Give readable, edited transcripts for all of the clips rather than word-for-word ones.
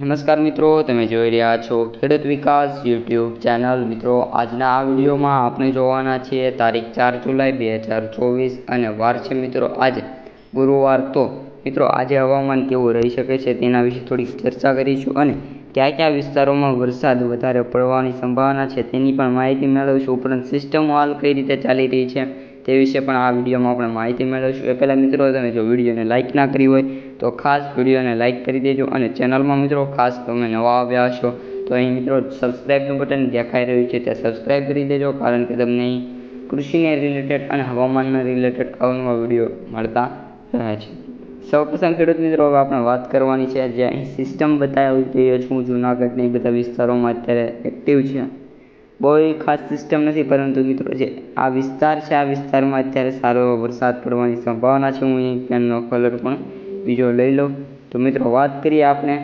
નમસ્કાર મિત્રો, તમે જોઈ રહ્યા છો ખેડૂત વિકાસ યુટ્યુબ ચેનલ. મિત્રો, આજના આ વિડીયોમાં આપણે જોવાના છીએ તારીખ 4 જુલાઈ 2024 અને વાર છે મિત્રો આજે ગુરુવાર. તો મિત્રો, આજે હવામાન કેવું રહી શકે છે તેના વિશે થોડીક ચર્ચા કરીશું અને કયા કયા વિસ્તારોમાં વરસાદ વધારે પડવાની સંભાવના છે તેની પણ માહિતી મેળવીશું. ઉપરાંત સિસ્ટમો હાલ કઈ રીતે ચાલી રહી છે તે વિશે પણ આ વિડીયોમાં આપણે માહિતી મેળવીશું. એ પહેલાં મિત્રો, તમે જો વિડીયોને લાઇક ના કરી હોય તો ખાસ વિડીયોને લાઇક કરી દેજો અને ચેનલમાં મિત્રો ખાસ તમે નવા આવ્યા હશો તો અહીં મિત્રો સબસ્ક્રાઈબનું બટન દેખાઈ રહ્યું છે તે સબસ્ક્રાઈબ કરી દેજો, કારણ કે તમને અહીં કૃષિને રિલેટેડ અને હવામાનને રિલેટેડ અવનવા વિડીયો મળતા રહે છે. સૌપ્રથમ ખેડૂત મિત્રો, હવે આપણે વાત કરવાની છે જે અહીં સિસ્ટમ બતાવી રહ્યો છું જૂનાગઢની બધા વિસ્તારોમાં અત્યારે એક્ટિવ છે. બહુ ખાસ સિસ્ટમ નથી, પરંતુ મિત્રો જે આ વિસ્તાર છે આ વિસ્તારમાં અત્યારે સારો એવો વરસાદ પડવાની સંભાવના છે. હું અહીં પેનનો કલર પણ બીજો લઈ લઉં તો મિત્રો વાત કરીએ આપણે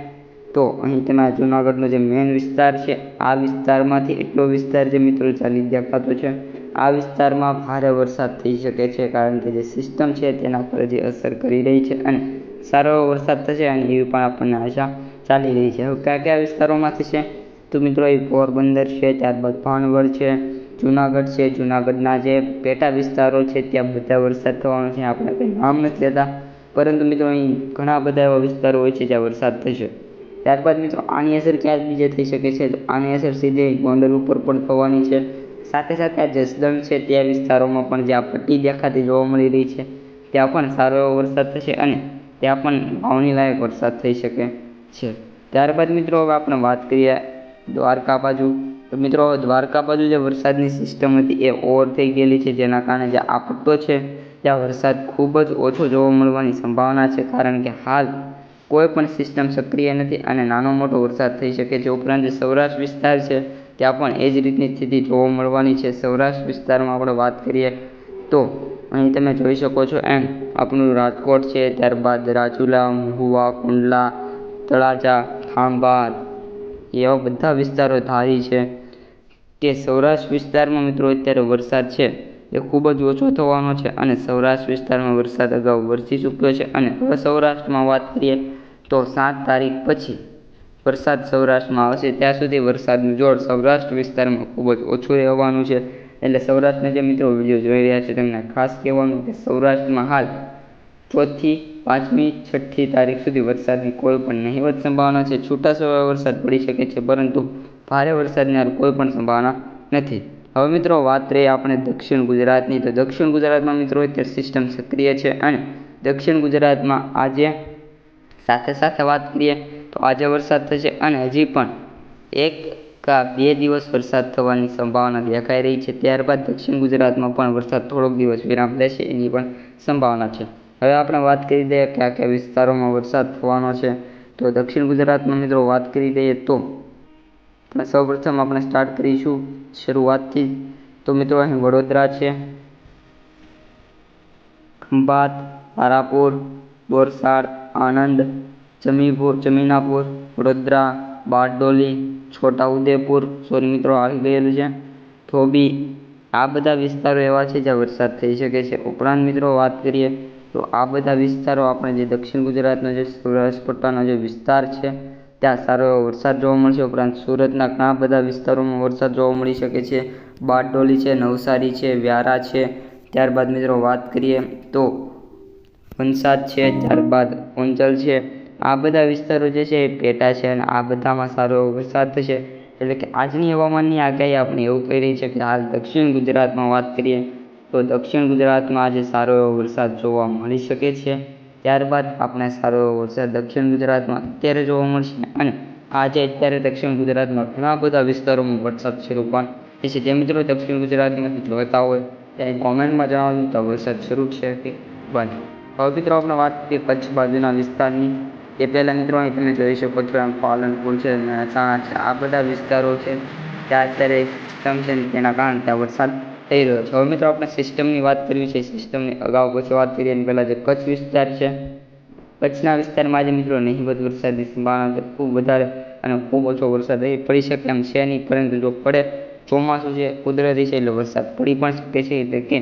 તો અહીં તમે જૂનાગઢનો જે મેઇન વિસ્તાર છે આ વિસ્તારમાંથી એટલો વિસ્તાર જે મિત્રો ચાલી દેખાતો છે આ વિસ્તારમાં ભારે વરસાદ થઈ શકે છે, કારણ કે જે સિસ્ટમ છે તેના પર જે અસર કરી રહી છે અને સારો એવો વરસાદ થશે અને એવી પણ આપણને આશા ચાલી રહી છે. હવે કયા કયા વિસ્તારોમાં થશે તો મિત્રો એ પોરબંદર છે, ત્યારબાદ ભાણવડ છે, જૂનાગઢ છે. જૂનાગઢના જે પેટા વિસ્તારો છે ત્યાં બધા વરસાદ થવાનો છે. આપણે કંઈ નામ નથી લેતા, પરંતુ મિત્રો અહીં ઘણા બધા એવા વિસ્તારો હોય છે જ્યાં વરસાદ થશે. ત્યારબાદ મિત્રો આની અસર ક્યાં બીજે થઈ શકે છે તો આની અસર સીધી ગોંડલ ઉપર પણ થવાની છે. સાથે સાથે આ જસદણ છે તે વિસ્તારોમાં પણ જ્યાં પટ્ટી દેખાતી જોવા મળી રહી છે ત્યાં પણ સારો એવો વરસાદ થશે અને ત્યાં પણ વાવણી લાયક વરસાદ થઈ શકે છે. ત્યારબાદ મિત્રો હવે આપણે વાત કરીએ દ્વારકા બાજુ તો મિત્રો દ્વારકા બાજુ જે વરસાદની સિસ્ટમ હતી એ ઓવર થઈ ગયેલી છે, જેના કારણે જે આ પટ્ટો છે ત્યાં વરસાદ ખૂબ જ ઓછો જોવા મળવાની સંભાવના છે, કારણ કે હાલ કોઈ પણ સિસ્ટમ સક્રિય નથી અને નાનો મોટો વરસાદ થઈ શકે છે. ઉપરાંત જે સૌરાષ્ટ્ર વિસ્તાર છે ત્યાં પણ એ જ રીતની સ્થિતિ જોવા મળવાની છે. સૌરાષ્ટ્ર વિસ્તારમાં આપણે વાત કરીએ તો અહીં તમે જોઈ શકો છો એમ આપણું રાજકોટ છે, ત્યારબાદ રાજુલા, મહુવા, કુંડલા, તળાજા, ખાંભા એવા બધા વિસ્તારો ધારી છે તે સૌરાષ્ટ્ર વિસ્તારમાં મિત્રો અત્યારે વરસાદ છે એ ખૂબ જ ઓછો થવાનો છે અને સૌરાષ્ટ્ર વિસ્તારમાં વરસાદ અગાઉ વરસી ચૂક્યો છે. અને હવે સૌરાષ્ટ્રમાં વાત કરીએ તો 7 તારીખ પછી વરસાદ સૌરાષ્ટ્રમાં આવશે. ત્યાં સુધી વરસાદનું જોર સૌરાષ્ટ્ર વિસ્તારમાં ખૂબ જ ઓછું રહેવાનું છે. એટલે સૌરાષ્ટ્રના જે મિત્રો વિડીયો જોઈ રહ્યા છે તેમને ખાસ કહેવાનું કે સૌરાષ્ટ્રમાં હાલ 4થી 5મી 6ઠી તારીખ સુધી વરસાદની કોઈ પણ નહિવત સંભાવના છે. છૂટાછવાયો વરસાદ પડી શકે છે, પરંતુ ભારે વરસાદની હાલ કોઈ પણ સંભાવના નથી. હવે મિત્રો વાત રહી આપણે દક્ષિણ ગુજરાતની તો દક્ષિણ ગુજરાતમાં મિત્રો અત્યારે સિસ્ટમ સક્રિય છે અને દક્ષિણ ગુજરાતમાં આજે સાથે સાથે વાત કરીએ તો આજે વરસાદ થશે અને હજી પણ 1 કે 2 દિવસ વરસાદ થવાની સંભાવના દેખાઈ રહી છે. ત્યારબાદ દક્ષિણ ગુજરાતમાં પણ વરસાદ થોડોક દિવસ વિરામ લેશે એની પણ સંભાવના છે. હવે આપણે વાત કરી દઈએ કયા કયા વિસ્તારોમાં વરસાદ થવાનો છે તો દક્ષિણ ગુજરાતમાં મિત્રો વાત કરી દઈએ તો સૌપ્રથમ આપણે સ્ટાર્ટ કરીશું શરૂઆતથી તો મિત્રો અહીં વડોદરા છે, ખંભાત, તારાપુર, બોરસદ, આણંદ, જમીનાપુર, વડોદરા, બારડોલી, છોટાઉદેપુર મિત્રો આવી ગયેલું છે, થોબી આ બધા વિસ્તારો એવા છે જ્યાં વરસાદ થઈ શકે છે. ઉપરાંત મિત્રો વાત કરીએ તો આ બધા વિસ્તારો આપણે જે દક્ષિણ ગુજરાતનો જે સૌરાષ્ટ્ર પટ્ટાનો જે વિસ્તાર છે ત્યાં સારો એવો વરસાદ જોવા મળશે. ઉપરાંત સુરતના ઘણા બધા વિસ્તારોમાં વરસાદ જોવા મળી શકે છે. બારડોલી છે, નવસારી છે, વ્યારા છે. ત્યારબાદ મિત્રો વાત કરીએ તો વલસાડ છે, ત્યારબાદ ઓંચલ છે. આ બધા વિસ્તારો જે છે એ પેટા છે અને આ બધામાં સારો એવો વરસાદ થશે. એટલે કે આજની હવામાનની આગાહી આપણે એવું કહી રહી છે કે હાલ દક્ષિણ ગુજરાતમાં વાત કરીએ તો દક્ષિણ ગુજરાતમાં આજે સારો એવો વરસાદ જોવા મળી શકે છે. ત્યારબાદ આપણે સારો એવો વરસાદ દક્ષિણ ગુજરાતમાં અત્યારે જોવા મળશે અને આજે અત્યારે દક્ષિણ ગુજરાતમાં ઘણા બધા વિસ્તારોમાં વરસાદ શરૂ પણ થશે. જે મિત્રો દક્ષિણ ગુજરાતમાં જોતા હોય ત્યાં કોમેન્ટમાં જણાવજો તો વરસાદ શરૂ છે કે બંધ. હવે મિત્રો આપણે વાત કરીએ કચ્છ બાજુના વિસ્તારની. એ પહેલાં મિત્રો અહીં તમે જોઈ શકો છો એમ પાલનપુર છે, મહેસાણા છે, આ બધા વિસ્તારો છે ત્યાં અત્યારે સિસ્ટમ છે તેના કારણે ત્યાં વરસાદ થઈ રહ્યો છે. હવે મિત્રો આપણે સિસ્ટમની વાત કરવી છે. સિસ્ટમની અગાઉ પછી વાત કરીએ એની પહેલાં જે કચ્છ વિસ્તાર છે કચ્છના વિસ્તારમાં આજે મિત્રો નહિવત વરસાદની સંભાવના છે. ખૂબ વધારે અને ખૂબ ઓછો વરસાદ એ પડી શકે એમ છે નહીં, પરંતુ જો પડે ચોમાસું છે કુદરતી છે એટલે વરસાદ પડી પણ શકે છે. એટલે કે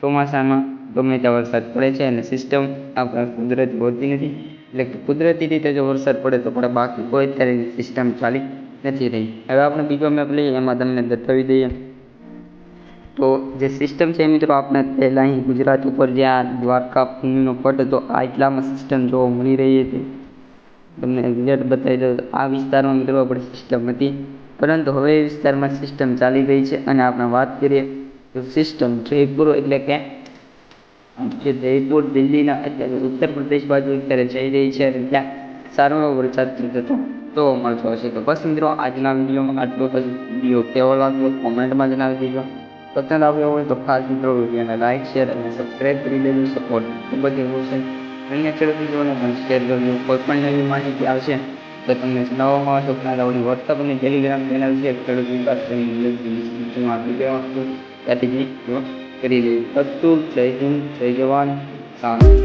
ચોમાસામાં ગમે ત્યાં વરસાદ પડે છે અને સિસ્ટમ આપણા કુદરતી હોતી નથી. એટલે કે કુદરતી રીતે જો વરસાદ પડે તો પડે, બાકી કોઈ અત્યારે સિસ્ટમ ચાલી નથી રહી. હવે આપણે બીજો મેપ લઈએ, એમાં તમને બતાવી દઈએ. તો જે સિસ્ટમ છે મિત્રો, આપણે પહેલાં અહીં ગુજરાત ઉપર જ્યાં દ્વારકા ભૂમિનો પટ હતો, આ એટલામાં સિસ્ટમ જોવા મળી રહી હતી. તમને એક્ઝેક્ટ બતાવી દઉં તો આ વિસ્તારમાં મિત્રો આપણે સિસ્ટમ હતી, પરંતુ હવે એ વિસ્તારમાં સિસ્ટમ ચાલી રહી છે. અને આપણે વાત કરીએ તો સિસ્ટમ જયપુર એટલે કે જે જયપુર દિલ્હીના અત્યારે ઉત્તર પ્રદેશ બાજુ અત્યારે જઈ રહી છે, અને ત્યાં સારો એવો વરસાદ થતો જોવા મળતો હશે. તો બસ મિત્રો, આજના વિડીયોમાં આટલો જ. વિડીયો કેવો લાગ્યો કોમેન્ટમાં જણાવી દેજો. પસંદ આવ્યો હોય તો ખાસ મિત્રો વિડીયોને લાઇક, શેર અને સબસ્ક્રાઈબ કરી દેજો. સપોર્ટ ખૂબ જ એવું છે. અન્ય ખેડૂત મિત્રોને પણ શેર કરજો. કોઈ પણ નવી માહિતી આવશે તો તમને જણાવવામાં આવશે. આપણી વોટ્સઅપ અને ટેલિગ્રામ ચેનલ છે ખેડૂત વિકાસ ત્યાંથી કરી દઈએ. જય હિન્દ, જય જવાન, સારું.